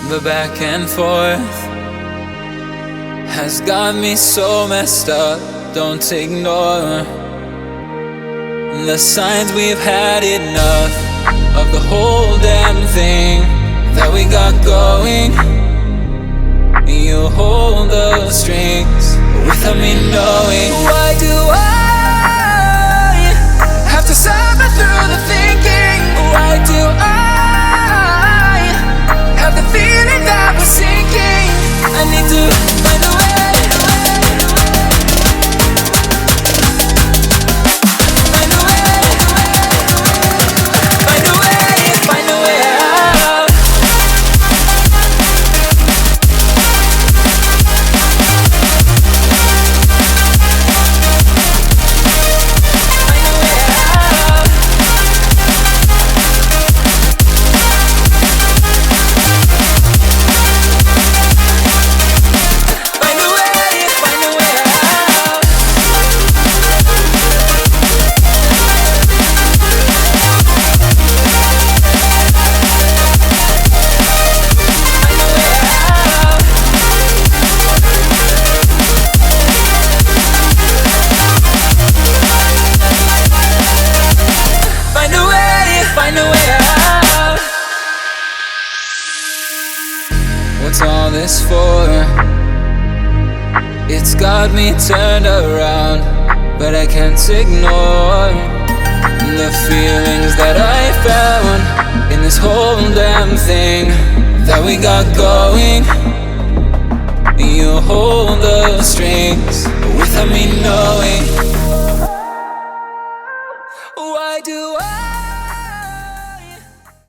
The back and forth has got me so messed up. Don't ignore the signs. We've had enough of the whole damn thing that we got going. You hold the strings without me knowing. Why do I have to suffer through the thinking? Why do I have the feeling that we're sinking? I need to find a way. Find a way. Find a way. Find a way out. What's all this for? It's got me turned around, but I can't ignore the feelings that I found in this whole damn thing that we got going. You hold the strings without me knowing.